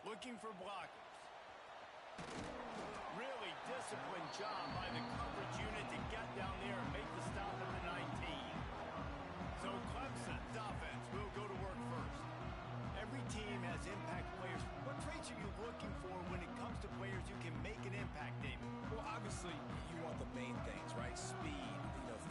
Looking for blockers. Really disciplined job by the coverage unit to get down there and make the stop at the 19. So Clemson's offense will go to work first. Every team has impact players. What traits are you looking for when it comes to players who can make an impact, David? Well, obviously, you want the main things, right? Speed,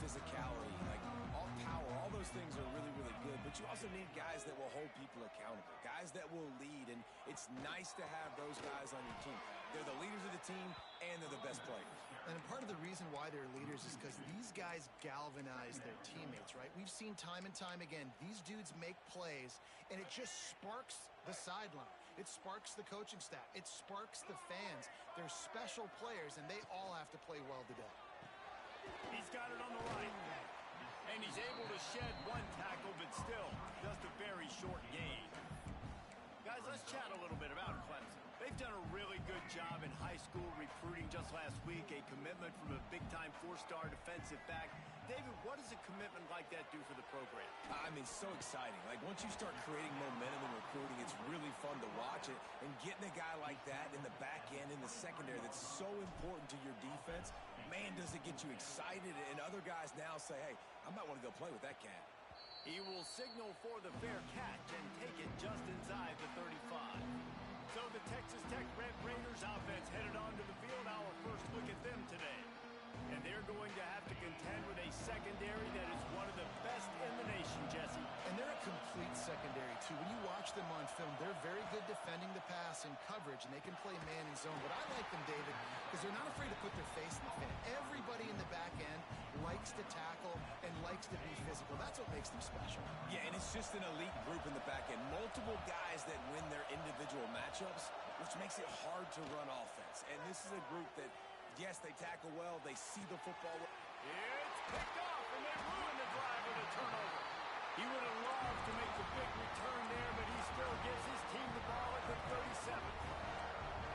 physicality, like all power, all those things are really, really good. But you also need guys that will hold people accountable, guys that will lead. And it's nice to have those guys on your team. They're the leaders of the team, and they're the best players. And part of the reason why they're leaders is because these guys galvanize their teammates, right? We've seen time and time again, these dudes make plays, and it just sparks the sideline. It sparks the coaching staff. It sparks the fans. They're special players, and they all have to play well today. He's got it on the right. And he's able to shed one tackle, but still just a very short gain. Guys, let's chat a little bit about Clemson. They've done a really good job in high school recruiting just last week, a commitment from a big-time four-star defensive back. David, what does a commitment like that do for the program? I mean, so exciting. Like, once you start creating momentum in recruiting, it's really fun to watch it. And getting a guy like that in the back end, in the secondary, that's so important to your defense, man, does it get you excited. And other guys now say, hey, I might want to go play with that cat. He will signal for the fair catch and take it just inside the 35. So the Texas Tech Red Raiders offense headed onto the field. Our first look at them today. And they're going to have to contend with a secondary that is one of the best in the nation, Jesse. And they're a complete secondary, too. When you watch them on film, they're very good defending the pass and coverage, and they can play man and zone. But I like them, David, because they're not afraid to put their face in the fan. Everybody in the back end likes to tackle and likes to be physical. That's what makes them special. Yeah, and it's just an elite group in the back end. Multiple guys that win their individual matchups, which makes it hard to run offense. And this is a group that, yes, they tackle well. They see the football. It's picked off, and they ruin the drive with a turnover. He would have loved to make the big return there, but he still gives his team the ball at the 37.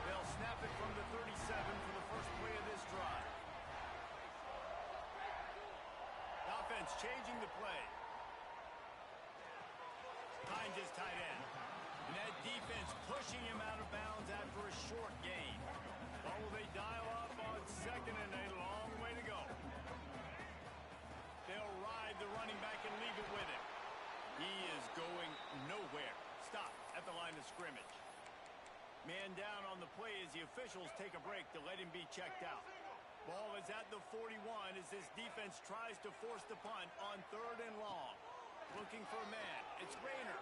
They'll snap it from the 37 for the first play of this drive. Offense changing the play. Finds his tight end. And that defense pushing him out of bounds after a short gain. Oh, they dial up on second and a long way to go. They'll ride the running back and leave it with him. He is going nowhere. Stop at the line of scrimmage. Man down on the play as the officials take a break to let him be checked out. Ball is at the 41 as this defense tries to force the punt on 3rd and long. Looking for a man. It's Rayner.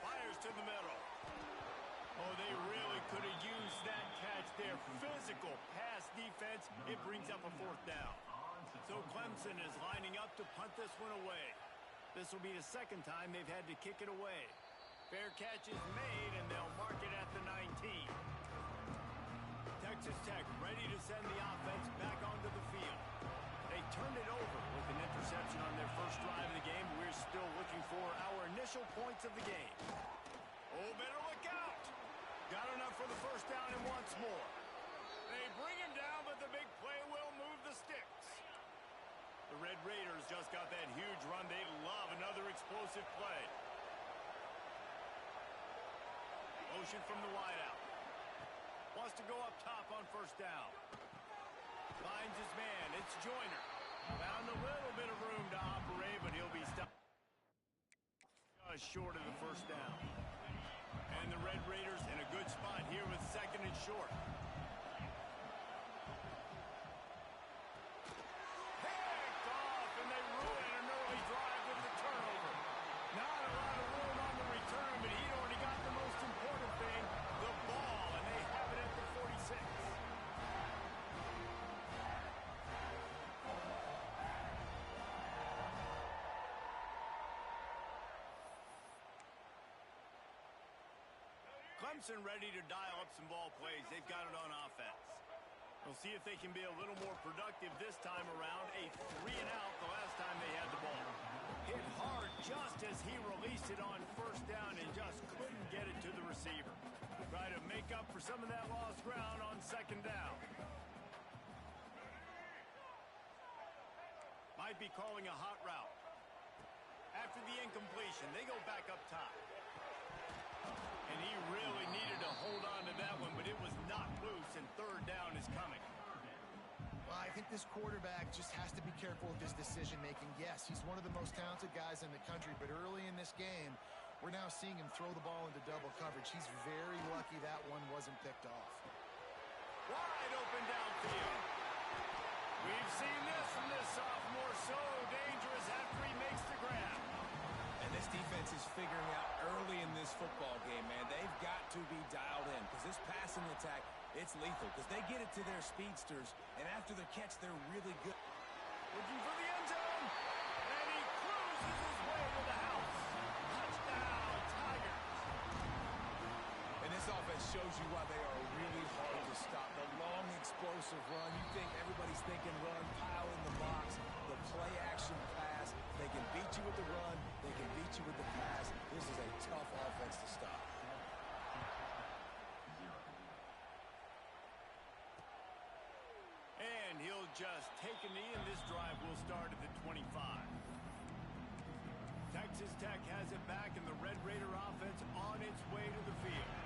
Fires to the middle. Oh, they really could have used that catch there. Physical pass defense. It brings up a 4th down. So Clemson is lining up to punt this one away. This will be the 2nd time they've had to kick it away. Fair catch is made, and they'll mark it at the 19. Texas Tech ready to send the offense back onto the field. They turned it over with an interception on their first drive of the game. We're still looking for our initial points of the game. Oh, better look out. Got enough for the first down and once more. They bring him down, but the big play will move the sticks. The Red Raiders just got that huge run. They love another explosive play. Motion from the wideout. Wants to go up top on first down. Finds his man. It's Joyner. Found a little bit of room to operate, but he'll be stopped just short of the first down. And the Red Raiders in a good spot here with 2nd and short. Picked off, and they ruin an early drive with the turnover. Not a lot of room on the return, but he'd already got the most important thing, the ball, and they have it at the 46. Clemson ready to dial up some ball plays. They've got it on offense. We'll see if they can be a little more productive this time around. A 3-and-out the last time they had the ball. Hit hard just as he released it on first down and just couldn't get it to the receiver. Try to make up for some of that lost ground on 2nd down. Might be calling a hot route. After the incompletion, they go back up top. And he really needed to this quarterback just has to be careful with his decision-making. Yes, he's one of the most talented guys in the country, but early in this game, we're now seeing him throw the ball into double coverage. He's very lucky that one wasn't picked off. Wide open downfield. We've seen this from this sophomore. So dangerous after he makes the grab. And this defense is figuring out early in this football game, man. They've got to be dialed in because this passing attack, it's lethal because they get it to their speedsters, and after the catch, they're really good. Looking for the end zone, and he cruises his way to the house. Touchdown, Tigers. And this offense shows you why they are really hard to stop. The long, explosive run. You think everybody's thinking run, pile in the box, the play-action pass. They can beat you with the run. They can beat you with the pass. This is a tough offense to stop. And he'll just take a knee, and this drive will start at the 25. Texas Tech has it back, and the Red Raider offense on its way to the field.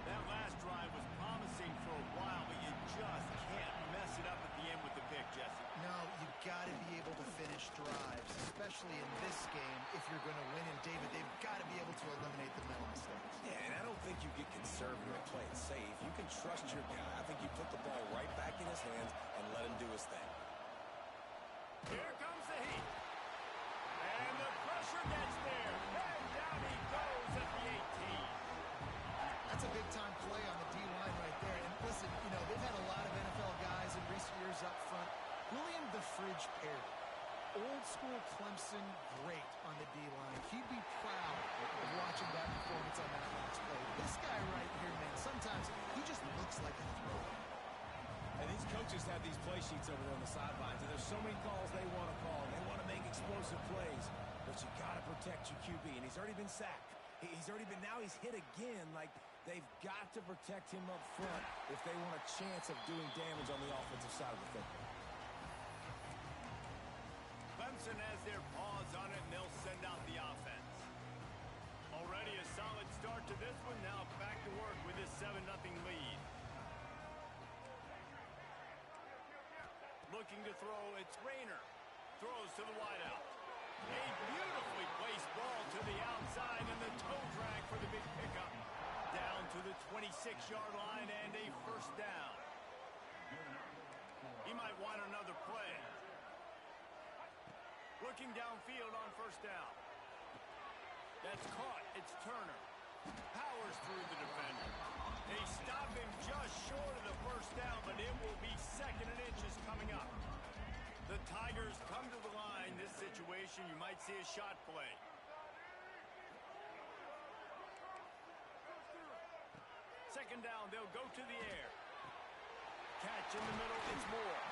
That last drive was promising for a while, but you just can't mess it up at the end with the pick, Jesse. No, you've got to be able to finish drives, especially in this game if you're going to win. And, David, they've got to be able to eliminate the mental mistakes. Yeah, and I don't think you get conservative and play it safe. You can trust your guy. I think you put the ball right back in his hands and let him do his thing. Here comes the heat. And the pressure gets there. And down he goes at the 18. That's a big-time play on the D-line right there. And listen, you know, they've had a lot of NFL guys in recent years up front. William the Fridge Perry, old-school Clemson great on the D-line. He'd be proud of watching that performance on that last play. This guy right here, man, sometimes he just looks like a thrower. And these coaches have these play sheets over there on the sidelines, and there's so many calls they want to call. They want to make explosive plays, but you got to protect your QB, and he's already been sacked. Now he's hit again. Like, they've got to protect him up front if they want a chance of doing damage on the offensive side of the football. Clemson has their paws on it, and they'll send out the offense. Already a solid start to this one. Now back to work with this 7-0 lead. Looking to throw, it's Rayner. Throws to the wideout. A beautifully placed ball to the outside, and the toe drag for the big pickup. Down to the 26-yard line, and a first down. He might want another play. Looking downfield on first down. That's caught. It's Turner. Powers through the defender. They stop him just short of the first down, but it will be 2nd and inches coming up. The Tigers come to the line. This situation, you might see a shot play. Second down, they'll go to the air. Catch in the middle, it's Moore.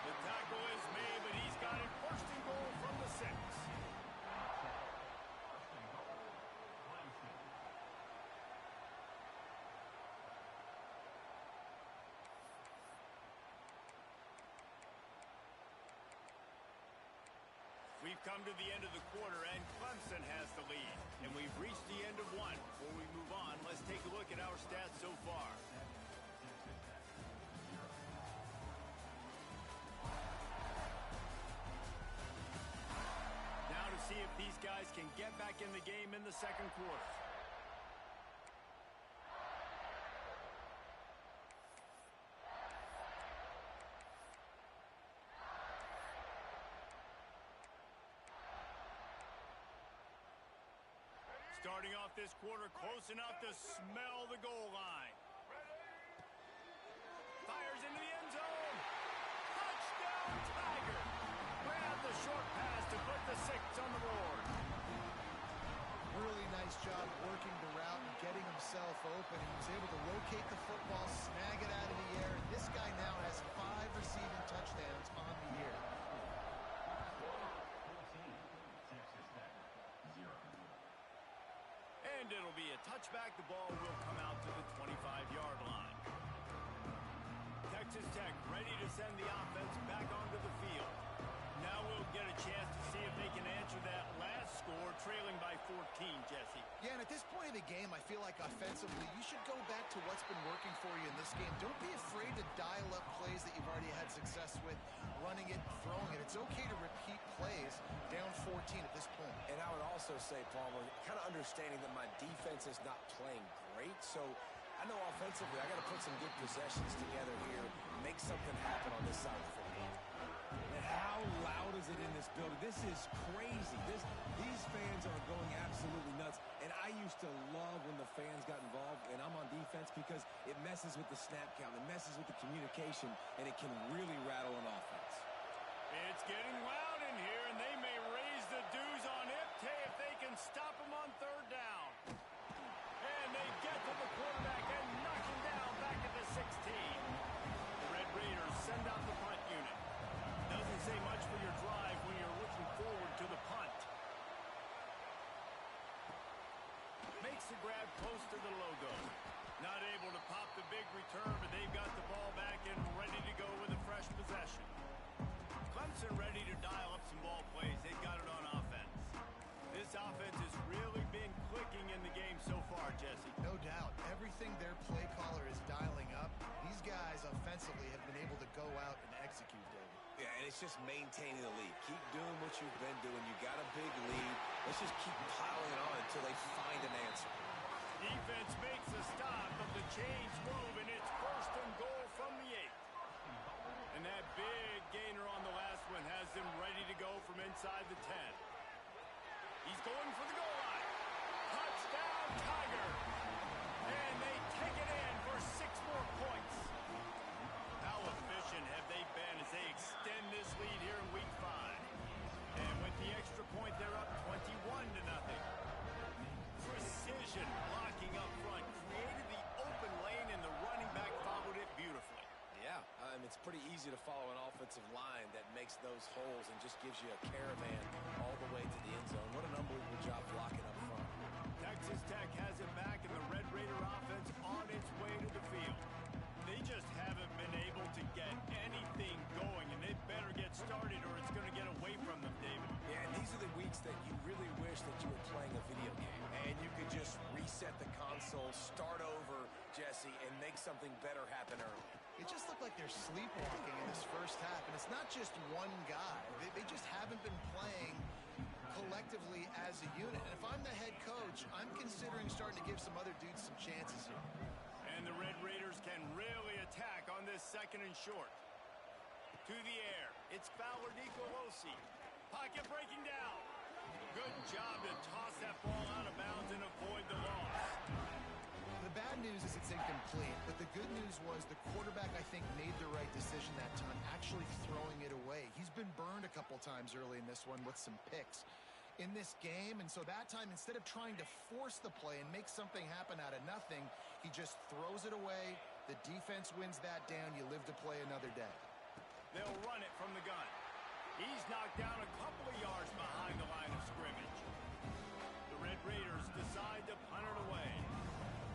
The tackle is made, but he's got it 1st and goal from the 6. We've come to the end of the quarter, and Clemson has the lead. And we've reached the end of one. Before we move on, let's take a look at our stats so far. Now to see if these guys can get back in the game in the second quarter. Starting off this quarter close enough to smell the goal line. Fires into the end zone. Touchdown, Tiger. Grab the short pass to put the 6 on the board. Really nice job working the route and getting himself open. He was able to locate the football, snag it out of the air, and this guy now has 5 receiving touchdowns on the year. And it'll be a touchback. The ball will come out to the 25-yard line. Texas Tech ready to send the offense back onto the field. Now we'll get a chance to see if they can answer that last score, trailing by 14, Jesse. Yeah, and at this point of the game, I feel like offensively, you should go back to what's been working for you in this game. Don't be afraid to dial up plays that you've already had success with, running it, throwing it. It's okay to repeat plays down 14 at this point. And I would also say, Palmer, kind of understanding that my defense is not playing great, so I know offensively I got to put some good possessions together here, make something happen on this side of the football. And how loud is it in this building? This is crazy. These fans are going absolutely nuts. And I used to love when the fans got involved, and I'm on defense because it messes with the snap count, it messes with the communication, and it can really rattle an offense. It's getting loud in here, and they may raise the dues on Ipte if they can stop him on third down. And they get to the quarterback and knock him down back at the 16. The Red Raiders send out the punt unit. Doesn't say much for your drive when you're looking forward to the punt. Makes the grab close to the logo. Not able to pop the big return, but they've got the ball back and ready to go with a fresh possession. Clemson ready to dial up some ball plays. They've got it on offense. This offense has really been clicking in the game so far, Jesse. No doubt. Everything their play caller is dialing up, these guys offensively have been able to go out and execute, David. Yeah, and it's just maintaining the lead. Keep doing what you've been doing. You got a big lead. Let's just keep piling it on until they find an answer. Defense makes a stop, but the chains move, and it's first and goal from the 8. And that big gainer on the last one has them ready to go from inside the 10. He's going for the goal line. Touchdown, Tiger. And they take it in for 6 more points. How efficient have they been as they extend this lead here in week 5? And with the extra point, they're up 21-0. Precision blocking up front created the open lane, and the running back followed it beautifully. Yeah, it's pretty easy to follow an offensive line that makes those holes and just gives you a caravan all the way to the end zone. What an unbelievable job blocking up front. Texas Tech has it back, and the Red Raider offense on its way to the field. They just haven't been able to get anything going, and they better get started or it's going to get away from them, David. Yeah, and these are the weeks that you really wish that you were playing a video game and you could just reset the console, start over, Jesse, and make something better happen early. It just looked like they're sleepwalking in this first half, and it's not just one guy. They just haven't been playing collectively as a unit. And if I'm the head coach, I'm considering starting to give some other dudes some chances here. And the Red Raiders can really attack on this 2nd and short. To the air, it's Fowler DeColosi. Pocket breaking down. Good job to toss that ball out of bounds and avoid the loss. The bad news is it's incomplete, but the good news was the quarterback, I think, made the right decision that time, actually throwing it away. He's been burned a couple times early in this one with some picks in this game, and so that time, instead of trying to force the play and make something happen out of nothing, he just throws it away. The defense wins that down. You live to play another day. They'll run it from the gun. He's knocked down a couple of yards behind the line of scrimmage. The Red Raiders decide to punt it away.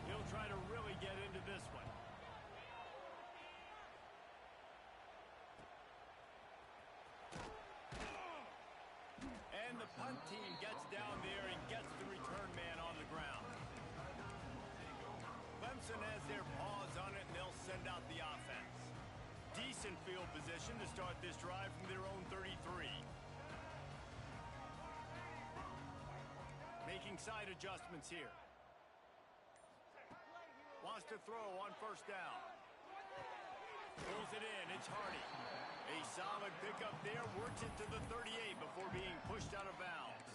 He'll try to really get into this one. And the punt team gets down there and gets the return man on the ground. Clemson has their paws on it, and they'll send out the offense. Decent field position to start this drive from their own 33. Making side adjustments here. Wants to throw on first down. Pulls it in. It's Hardy. A solid pickup there. Works it to the 38 before being pushed out of bounds.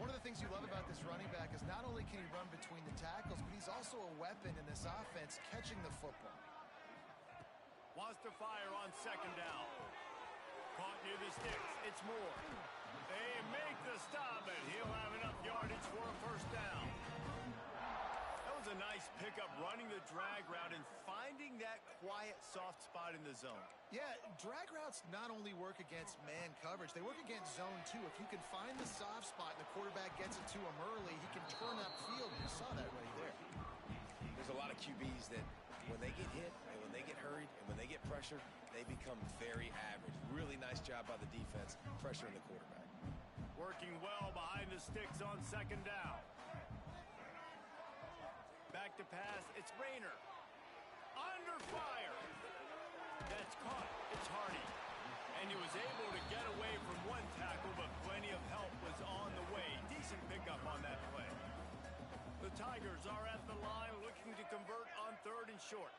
One of the things you love about this running back is not only can he run between the tackles, but he's also a weapon in this offense catching the football. Wants to fire on 2nd down. Caught near the sticks. It's Moore. They make the stop, and he'll have enough yardage for a first down. That was a nice pickup, running the drag route and finding that quiet, soft spot in the zone. Yeah, drag routes not only work against man coverage, they work against zone too. If you can find the soft spot and the quarterback gets it to him early, he can turn upfield. You saw that right there. There's a lot of QBs that when they get hit and when they get hurried and when they get pressured, they become very average. Really nice job by the defense, pressuring the quarterback. Working well behind the sticks on second down. Back to pass, it's Rayner. Under fire. That's caught. It's Hardy. And he was able to get away from one tackle, but plenty of help was on the way. Decent pickup on that play. The Tigers are at the line looking to convert on 3rd and short.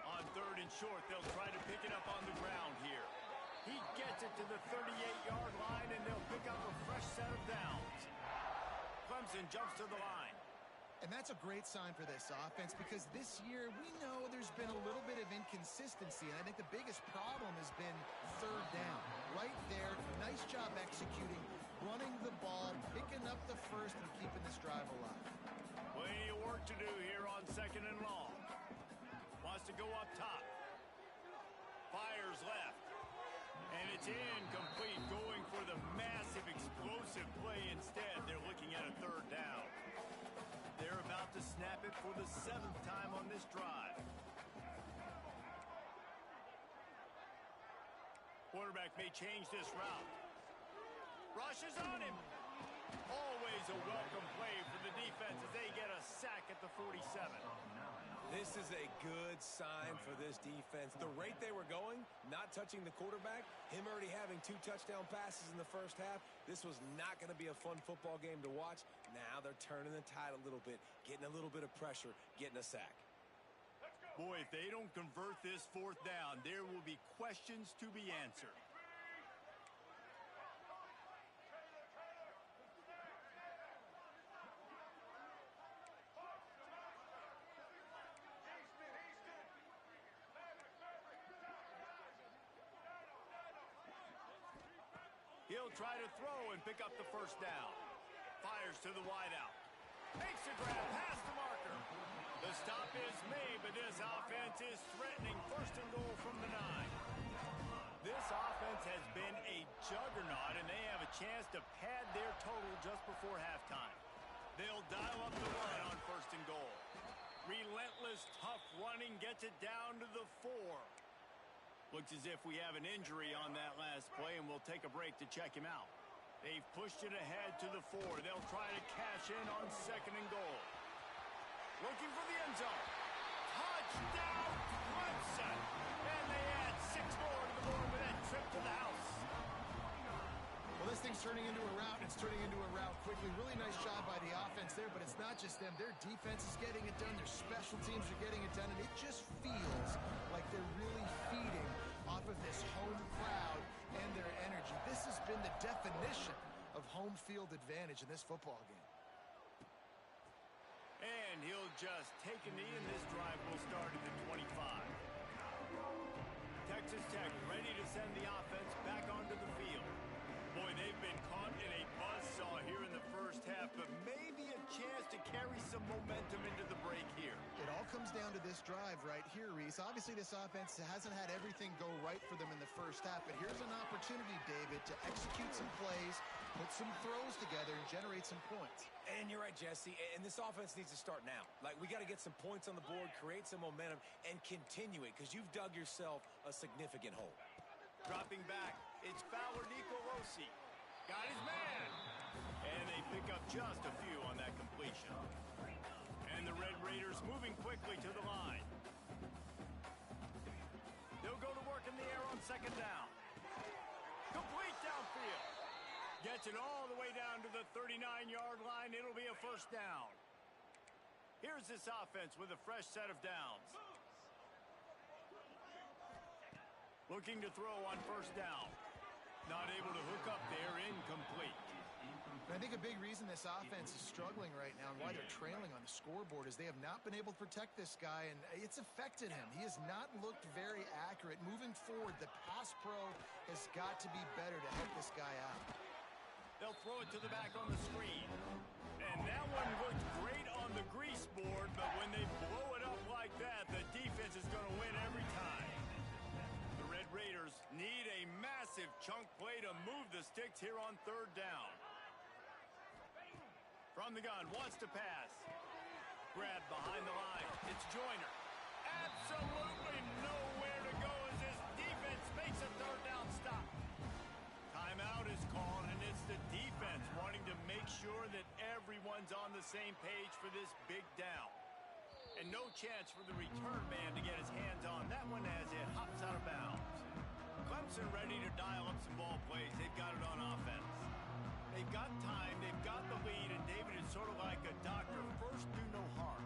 On 3rd and short, they'll try to pick it up on the ground here. He gets it to the 38-yard line, and they'll pick up a fresh set of downs. Clemson jumps to the line. And that's a great sign for this offense because this year we know there's been a little bit of inconsistency. And I think the biggest problem has been 3rd down. Right there, nice job executing, running the ball, picking up the first, and keeping this drive alive. Plenty of work to do here on 2nd and long. Wants to go up top. Fires left. And it's incomplete, going for the massive explosive play instead. They're looking at a 3rd down. They're about to snap it for the 7th time on this drive. Quarterback may change this route. Rushes on him. Always a welcome play for the defense as they get a sack at the 47. This is a good sign for this defense. The rate they were going, not touching the quarterback, him already having 2 touchdown passes in the first half, this was not going to be a fun football game to watch. Now they're turning the tide a little bit, getting a little bit of pressure, getting a sack. Boy, if they don't convert this 4th down, there will be questions to be answered. He'll try to throw and pick up the 1st down. Fires to the wideout. Makes a grab past the marker. The stop is made, but this offense is threatening 1st and goal from the 9. This offense has been a juggernaut, and they have a chance to pad their total just before halftime. They'll dial up the run on 1st and goal. Relentless, tough running gets it down to the 4. Looks as if we have an injury on that last play, and we'll take a break to check him out. They've pushed it ahead to the 4. They'll try to cash in on 2nd and goal. Looking for the end zone. Touchdown, Clemson! And they add 6 more to the board with that trip to the house. Well, this thing's turning into a rout, and it's turning into a rout quickly. Really nice job by the offense there, but it's not just them. Their defense is getting it done. Their special teams are getting it done, and it just feels like they're really feeding off of this home crowd and their energy. This has been the definition of home field advantage in this football game. And he'll just take a knee, and this drive will start at the 25. Texas Tech ready to send the offense back onto the field. Boy, they've been caught in a buzzsaw here in the first half, but maybe a chance to carry some momentum into the break here. It all comes down to this drive right here, Reese. Obviously, this offense hasn't had everything go right for them in the first half, but here's an opportunity, David, to execute some plays, put some throws together, and generate some points. And you're right, Jesse, and this offense needs to start now. Like, we got to get some points on the board, create some momentum, and continue it, because you've dug yourself a significant hole. Dropping back, it's Fowler Nicolosi. Got his man. And they pick up just a few on that completion. And the Red Raiders moving quickly to the line. They'll go to work in the air on 2nd down. Complete downfield. Gets it all the way down to the 39-yard line. It'll be a 1st down. Here's this offense with a fresh set of downs. Looking to throw on 1st down. Not able to hook up there, incomplete. I think a big reason this offense is struggling right now and why they're trailing on the scoreboard is they have not been able to protect this guy, and it's affected him. He has not looked very accurate. Moving forward, the pass pro has got to be better to help this guy out. They'll throw it to the back on the screen. And that one looked great on the grease board, but when they blow it up like that, the defense is going to win every time. The Red Raiders need a massive chunk play to move the sticks here on 3rd down. From the gun, wants to pass. Grab behind the line. It's Joyner. Absolutely nowhere to go as this defense makes a third down stop. Timeout is called, and it's the defense wanting to make sure that everyone's on the same page for this big down. And no chance for the return man to get his hands on that one as it hops out of bounds. Clemson ready to dial up some ball plays. They've got it on offense. They've got time, they've got the lead, and David is sort of like a doctor. First, do no harm.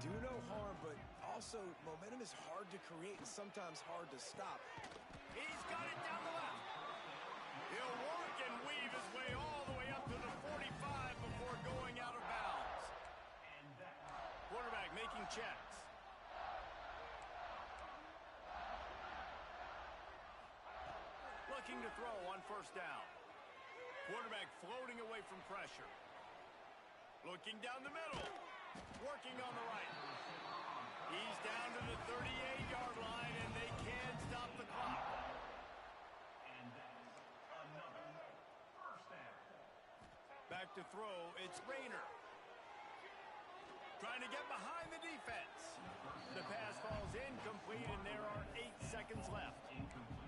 Do no harm, but also momentum is hard to create and sometimes hard to stop. He's got it down the left. He'll work and weave his way all the way up to the 45 before going out of bounds. Quarterback making checks. Looking to throw on first down. Quarterback floating away from pressure. Looking down the middle. Working on the right. He's down to the 38-yard line, and they can't stop the clock. Back to throw, it's Rayner. Trying to get behind the defense. The pass falls incomplete, and there are 8 seconds left.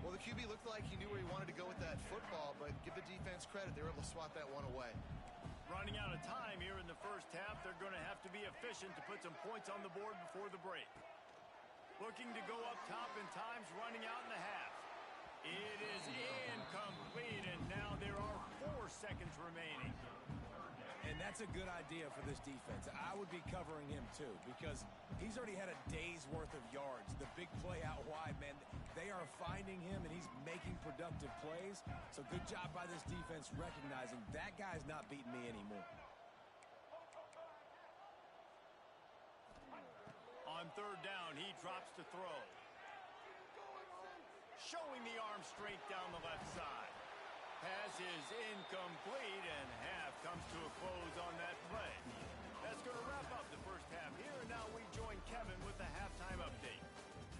Well, the QB looked like he knew where he wanted to go with that football, but give the defense credit. They were able to swat that one away. Running out of time here in the first half. They're going to have to be efficient to put some points on the board before the break. Looking to go up top, and time's running out in the half. It is incomplete, and now there are 4 seconds remaining. And that's a good idea for this defense. I would be covering him too because he's already had a day's worth of yards. The big play out wide, man, they are finding him and he's making productive plays. So good job by this defense recognizing that guy's not beating me anymore. On third down, he drops to throw. Showing the arm strength down the left side. Pass is incomplete, and half comes to a close on that play. That's going to wrap up the first half here, and now we join Kevin with the halftime update.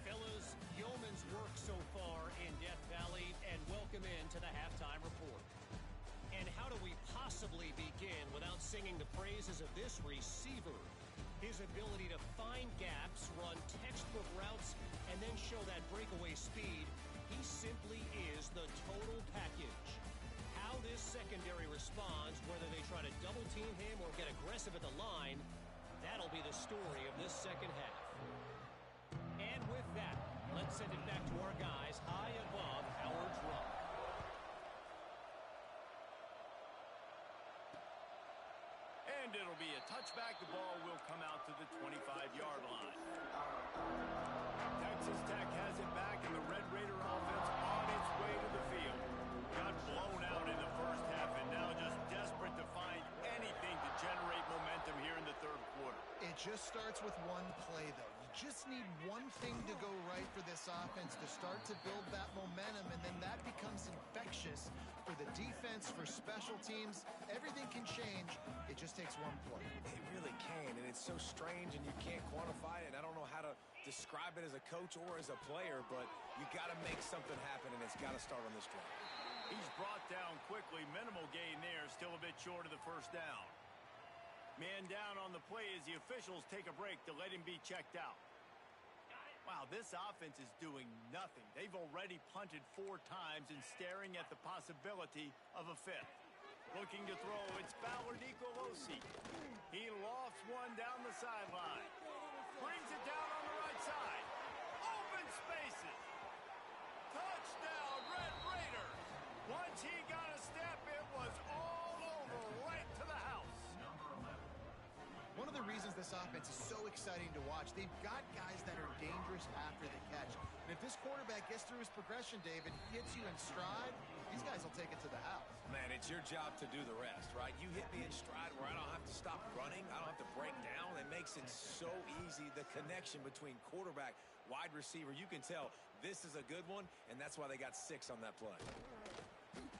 Fellas, yeoman's work so far in Death Valley, and welcome into the halftime report. And how do we possibly begin without singing the praises of this receiver? His ability to find gaps, run textbook routes, and then show that breakaway speed. He simply is the total package. How this secondary responds, whether they try to double-team him or get aggressive at the line, that'll be the story of this second half. And with that, let's send it back to our guys high above Howard's Rock. And it'll be a touchback. The ball will come out to the 25-yard line. Texas Tech has it back, and the Red Raider offense on its way to the field. Got blown out in the first half, and now just desperate to find anything to generate momentum here in the third quarter. It just starts with one play, though. You just need one thing to go right for this offense to start to build that momentum, and then that becomes infectious for the defense, for special teams. Everything can change. It just takes one play. It really can, and it's so strange, and you can't quantify it. And I don't know how to describe it as a coach or as a player, but you got to make something happen, and it's got to start on this drive. He's brought down quickly. Minimal gain there. Still a bit short of the first down. Man down on the play as the officials take a break to let him be checked out. Wow, this offense is doing nothing. They've already punted 4 times and staring at the possibility of a 5th. Looking to throw, it's Fowler Nicolosi. He lofts one down the sideline. Brings it down on the right side. Open spaces. Touchdown, Red Raiders. Once he got a step, it was all over, right to the house. One of the reasons this offense is so exciting to watch, they've got guys that are dangerous after the catch. And if this quarterback gets through his progression, David, hits you in stride, these guys will take it to the house. Man, it's your job to do the rest, right? You hit me in stride where I don't have to stop running. I don't have to break down. It makes it so easy. The connection between quarterback, wide receiver, you can tell this is a good one, and that's why they got 6 on that play.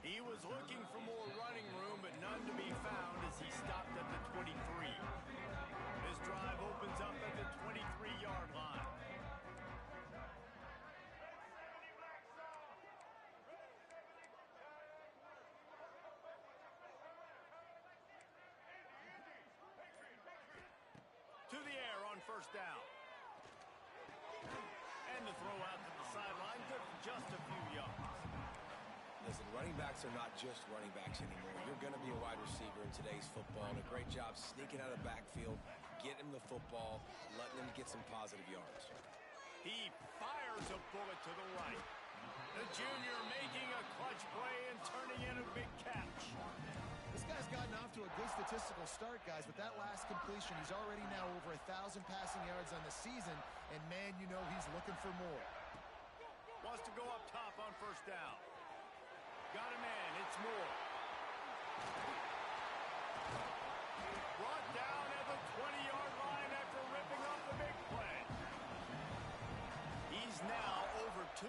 He was looking for more running room, but none to be found as he stopped at the 23. This drive opens up at the 23-yard line. To the air on first down. And the throw out to the sideline, good for just a few yards. Listen, running backs are not just running backs anymore. You're going to be a wide receiver in today's football. And a great job sneaking out of the backfield, getting him the football, letting him get some positive yards. He fires a bullet to the right. The junior making a clutch play and turning in a big catch. This guy's gotten off to a good statistical start, guys. With that last completion, he's already now over 1,000 passing yards on the season. And, man, you know he's looking for more. Wants to go up top on first down. Got a man. It's Moore. Brought down at the 20-yard line after ripping off the big play. He's now over 200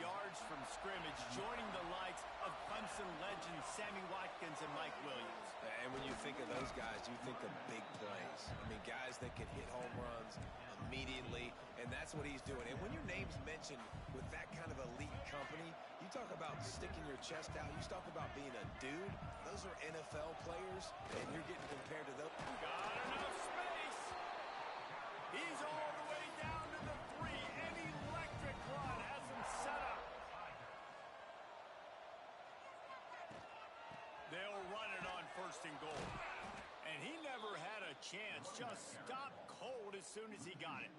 yards from scrimmage, joining the likes of Clemson legends Sammy Watkins and Mike Williams. And when you think of those guys, you think of big plays. I mean, guys that can hit home runs immediately, and that's what he's doing. And when your name's mentioned with that kind of elite company, you talk about sticking your chest out, you talk about being a dude. Those are NFL players, and you're getting compared to those. Got enough space. He's all the way down to the 3. An electric run has him set up. They'll run it on first and goal. And he never had a chance. Just stopped cold as soon as he got it.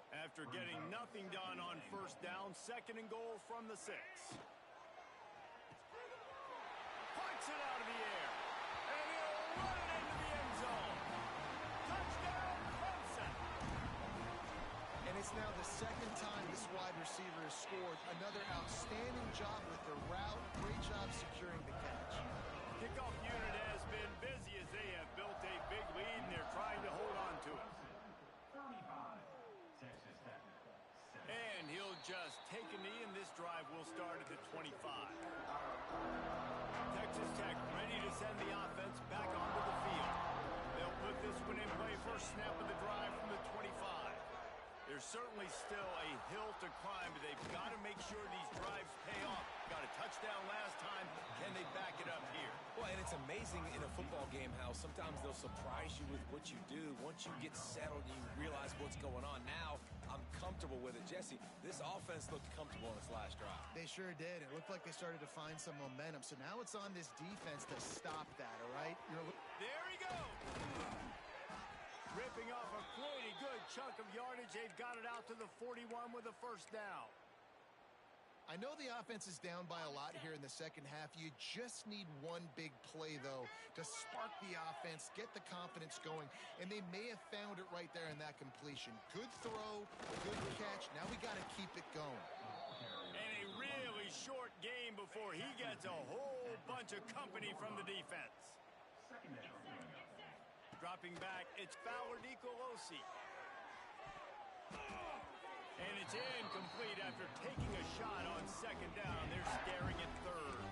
After getting nothing done on first down, second and goal from the 6. Punts it out of the air. And he'll run it into the end zone. Touchdown, Clemson. And it's now the second time this wide receiver has scored. Another outstanding job with the route. Great job securing the catch. Kickoff unit has been busy as they have built a big lead, and they're trying to hold on to it. And he'll just take a knee, and this drive will start at the 25. Texas Tech ready to send the offense back onto the field. They'll put this one in play first snap of the drive from the 25. There's certainly still a hill to climb, but they've got to make sure these drives pay off. Got a touchdown last time. Can they back it up here? Well, and it's amazing in a football game how sometimes they'll surprise you with what you do. Once you get settled, you realize what's going on. Now, I'm comfortable with it. Jesse, this offense looked comfortable in its last drive. They sure did. It looked like they started to find some momentum. So now it's on this defense to stop that, all right? There he goes. Ripping off a pretty good chunk of yardage. They've got it out to the 41 with a first down. I know the offense is down by a lot here in the second half. You just need one big play, though, to spark the offense, get the confidence going, and they may have found it right there in that completion. Good throw, good catch. Now we got to keep it going. And a really short game before he gets a whole bunch of company from the defense. Dropping back, it's Fowler Nicolosi. And it's incomplete after taking a shot on second down. They're staring at third.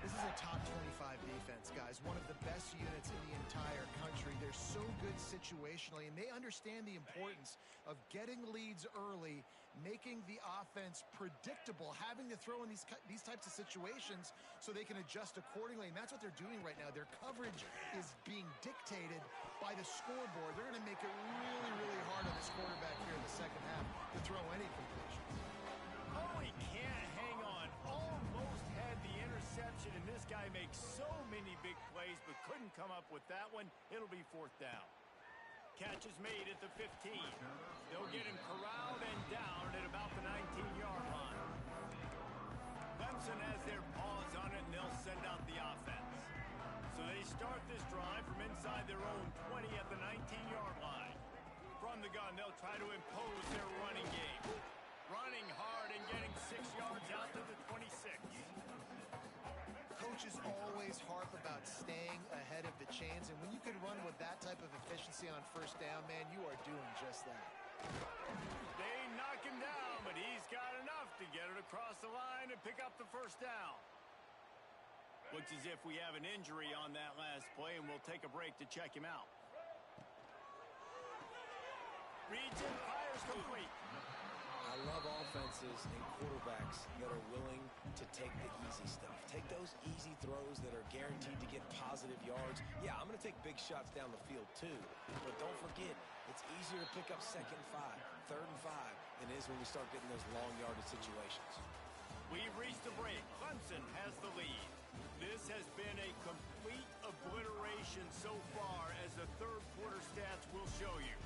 This is a top 25 defense, guys. One of the best units in the entire country. They're so good situationally, and they understand the importance of getting leads early, making the offense predictable, having to throw in these types of situations so they can adjust accordingly. And that's what they're doing right now. Their coverage is being dictated by the scoreboard. They're going to make it really, really hard on this quarterback here in the second half to throw any completions. Oh, he can't hang on. Almost had the interception, and this guy makes so many big plays but couldn't come up with that one. It'll be fourth down. Catch is made at the 15. They'll get him corralled and down at about the 19-yard line. Clemson has their paws on it, and they'll send out the offense. So they start this drive from inside their own 20 at the 19-yard line. From the gun, they'll try to impose their running game. Running hard and getting 6 yards out to the 26. Coaches always harp about staying ahead of the chains, and when you can run with that type of efficiency on first down, man, you are doing just that. They knock him down, but he's got enough to get it across the line and pick up the first down. Looks as if we have an injury on that last play, and we'll take a break to check him out. Reads and fires complete. I I love offenses and quarterbacks that are willing to take the easy stuff. Take those easy throws that are guaranteed to get positive yards. Yeah, I'm going to take big shots down the field too. But don't forget, it's easier to pick up 2nd and 5, 3rd and 5 than it is when we start getting those long yardage situations. We've reached the break. Clemson has the lead. This has been a complete obliteration so far, as the third quarter stats will show you.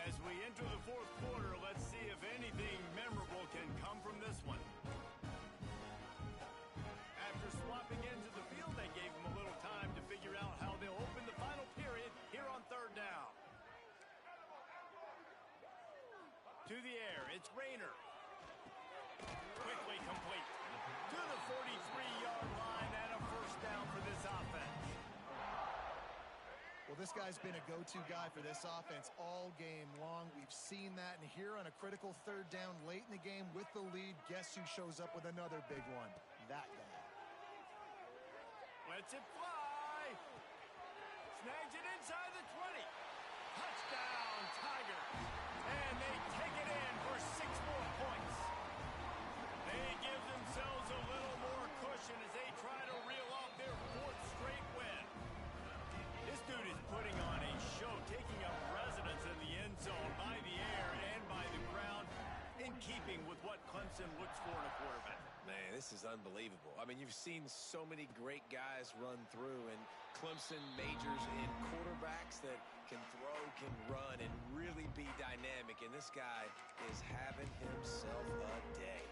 As we enter the fourth quarter, let's see if anything memorable can come from this one. After swapping into the field, they gave them a little time to figure out how they'll open the final period here on 3rd down. To the air, it's Rayner. Quickly complete. To the 43-yard line and a 1st down for this offense. Well, this guy's been a go-to guy for this offense all game long. We've seen that, and here on a critical 3rd down late in the game with the lead, guess who shows up with another big one? That guy. Lets it fly. Snags it inside the 20. Touchdown, Tigers. And they take it in for 6 more points. They give themselves a little more cushion as they try to reel off their 4th straight win. This dude is putting on a show, taking up residence in the end zone by the air and by the ground, in keeping with what Clemson looks for in a quarterback. Man, this is unbelievable. I mean, you've seen so many great guys run through, and Clemson majors in quarterbacks that can throw, can run, and really be dynamic. And this guy is having himself a day.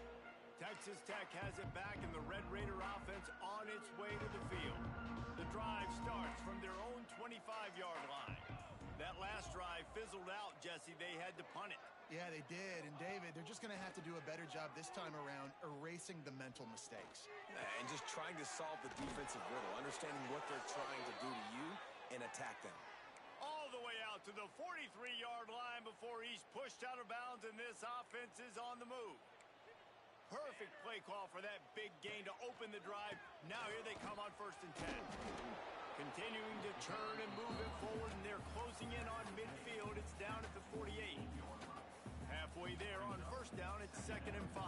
Texas Tech has it back, and the Red Raider offense on its way to the field. The drive starts from their own 25-yard line. That last drive fizzled out, Jesse. They had to punt it. Yeah, they did. And, David, they're just going to have to do a better job this time around erasing the mental mistakes. And just trying to solve the defensive riddle, understanding what they're trying to do to you and attack them. All the way out to the 43-yard line before he's pushed out of bounds, and this offense is on the move. Perfect play call for that big gain to open the drive. Now here they come on 1st and 10. Continuing to turn and move it forward, and they're closing in on midfield. It's down at the 48. Halfway there on 1st down, it's 2nd and 5.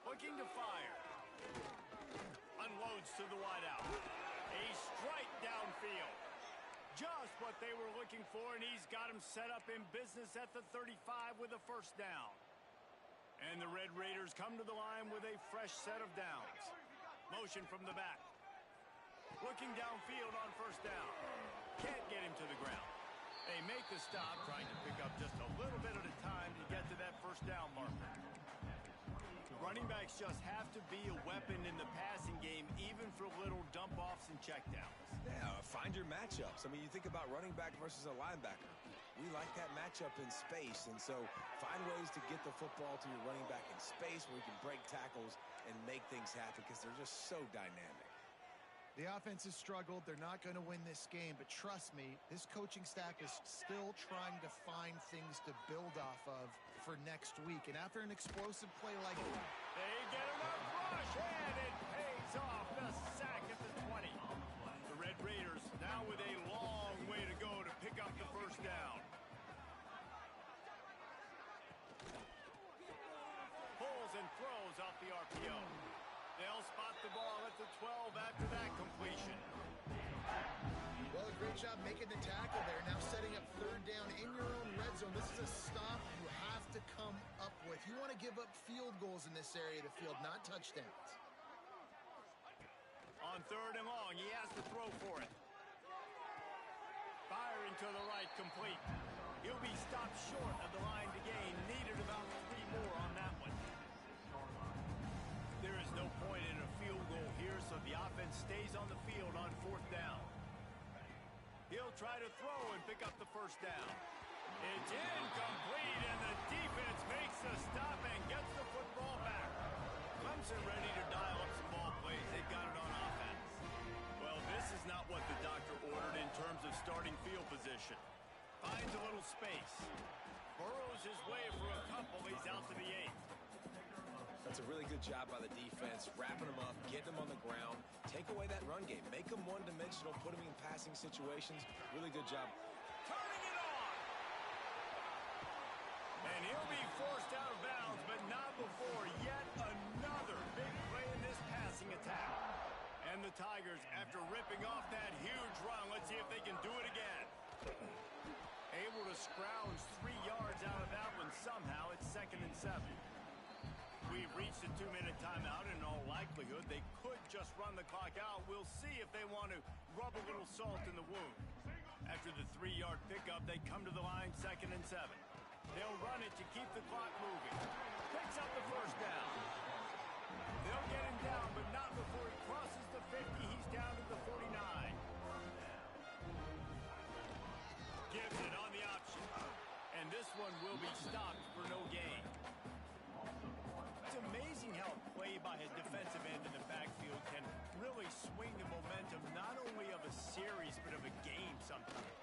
Looking to fire. Unloads to the wideout. A strike downfield. Just what they were looking for, and he's got him set up in business at the 35 with a 1st down. And the Red Raiders come to the line with a fresh set of downs. Motion from the back. Looking downfield on 1st down. Can't get him to the ground. They make the stop, trying to pick up just a little bit at a time to get to that 1st down marker. The running backs just have to be a weapon in the passing game, even for little dump-offs and checkdowns. Yeah, find your matchups. I mean, you think about running back versus a linebacker. We like that matchup in space, and so find ways to get the football to your running back in space where you can break tackles and make things happen because they're just so dynamic. The offense has struggled. They're not going to win this game, but trust me, this coaching staff is still trying to find things to build off of for next week. And after an explosive play like that, they get enough rush, and it pays off. The sack at the 20. The Red Raiders now with a long way to go to pick up the 1st down. Pulls and throws off the RPO. They'll spot the ball at the 12 after that completion. well, a great job making the tackle there. Now setting up 3rd down in your own red zone. This is a stop you have to come up with. You want to give up field goals in this area of the field, not touchdowns. On 3rd and long, he has to throw for it. Firing to the right, complete. He'll be stopped short of the line to gain. Needed about 3 more on that one. There is no point in a field goal here, so the offense stays on the field on 4th down. He'll try to throw and pick up the 1st down. It's incomplete, and the defense makes the stop and gets the football back. Clemson ready to dial up some ball plays. They've got it on offense. Well, this is not what the doctor ordered in terms of starting field position. Finds a little space. Burrows his way for a couple. He's out to the 8. That's a really good job by the defense, wrapping them up, getting them on the ground, take away that run game, make them one-dimensional, put them in passing situations. Really good job. Turning it on! And he'll be forced out of bounds, but not before yet another big play in this passing attack. And the Tigers, after ripping off that huge run, let's see if they can do it again. Able to scrounge 3 yards out of that one somehow. It's 2nd and 7. We've reached a 2-minute timeout. In all likelihood, they could just run the clock out. We'll see if they want to rub a little salt in the wound. After the 3-yard pickup, they come to the line, 2nd and 7. They'll run it to keep the clock moving. Picks up the first down. They'll get him down, but not before he crosses the 50. He's down to the 49. Gives it on the option. And this one will be stopped for no gain. It's amazing how a play by a defensive end in the backfield can really swing the momentum not only of a series but of a game sometimes.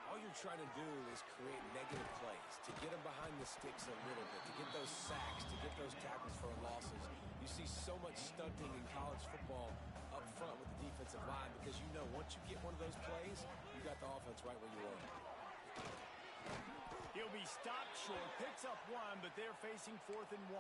All you're trying to do is create negative plays, to get them behind the sticks a little bit, to get those sacks, to get those tackles for losses. You see so much stunting in college football up front with the defensive line because you know once you get one of those plays, you got the offense right where you are. He'll be stopped short, picks up 1, but they're facing 4th and 1.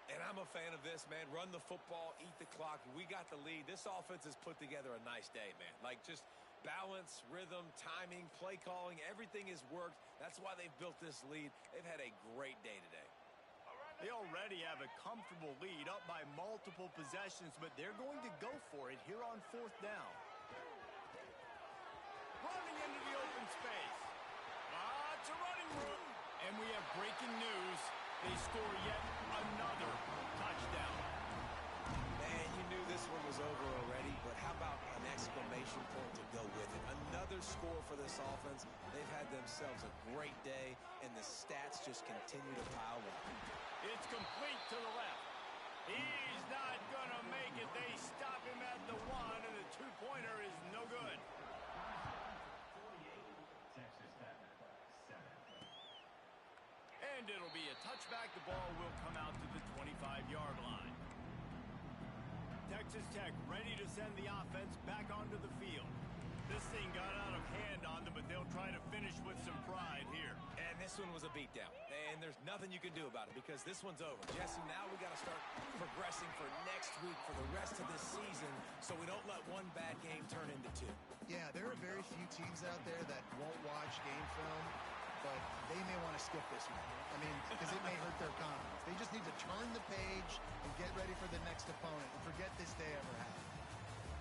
And I'm a fan of this, man. Run the football, eat the clock. We got the lead. This offense has put together a nice day, man. Like just balance, rhythm, timing, play calling, everything has worked. That's why they've built this lead. They've had a great day today. They already have a comfortable lead up by multiple possessions, but they're going to go for it here on 4th down. Running into the open space. It's a running room. And we have breaking news. They score yet another touchdown. Man, you knew this one was over already, but how about an exclamation point to go with it? Another score for this offense. They've had themselves a great day, and the stats just continue to pile up. It's complete to the left. He's not going to make it. They stop him at the 1, and the 2-pointer is no good. And it'll be a touchback. The ball will come out to the 25-yard line. Texas Tech ready to send the offense back onto the field. This thing got out of hand on them, but they'll try to finish with some pride here. And this one was a beatdown. And there's nothing you can do about it because this one's over. Jesse, now we got to start progressing for next week, for the rest of this season, so we don't let one bad game turn into 2. Yeah, there are very few teams out there that won't watch game film, but they may want to skip this one. I mean, because it may hurt their confidence. They just need to turn the page and get ready for the next opponent and forget this day ever happened.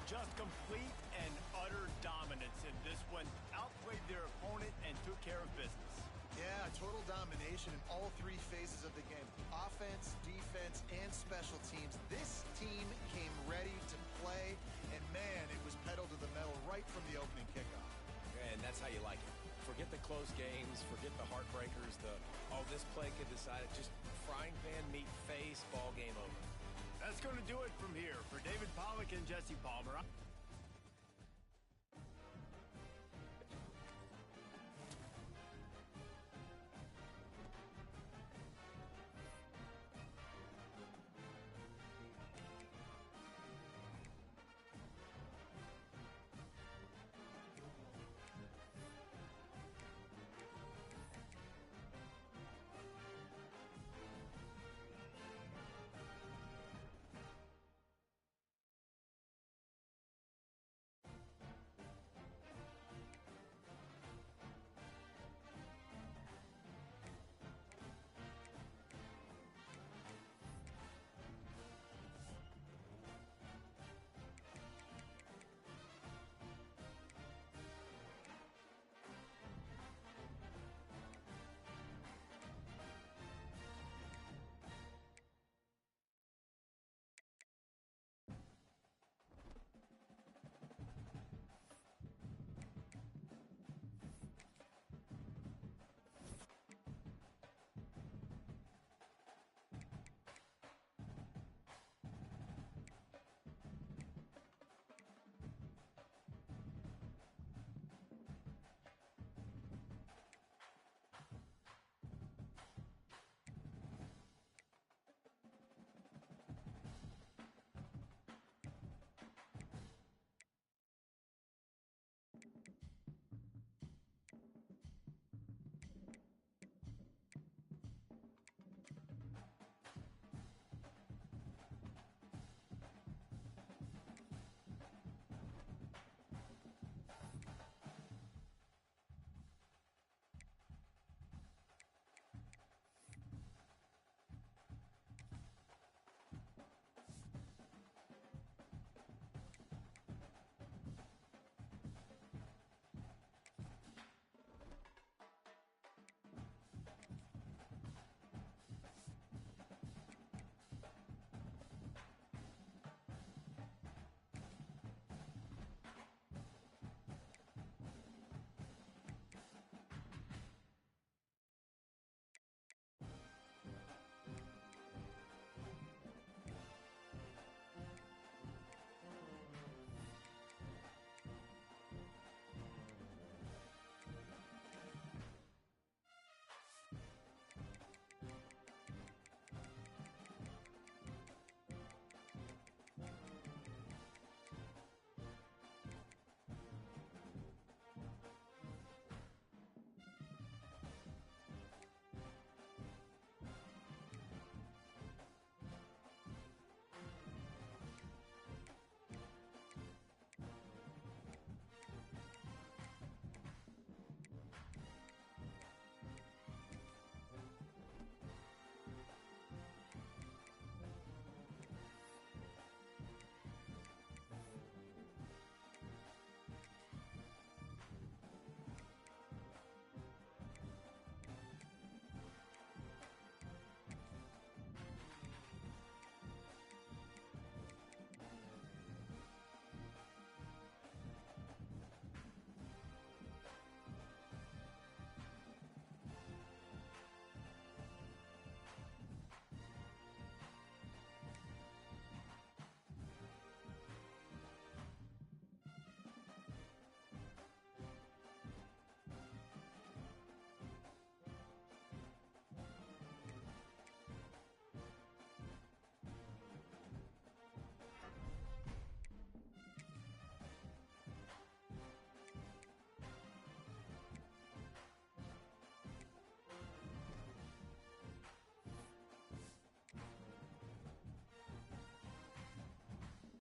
Just complete and utter dominance in this one. Outplayed their opponent and took care of business. Yeah, total domination in all 3 phases of the game. Offense, defense, and special teams. This team came ready to play, and man, it was pedal to the metal right from the opening kickoff. And that's how you like it. Forget the close games, forget the heartbreakers, this play could decide it. Just frying pan meet face, ball game over. That's going to do it from here. For David Pollack and Jesse Palmer.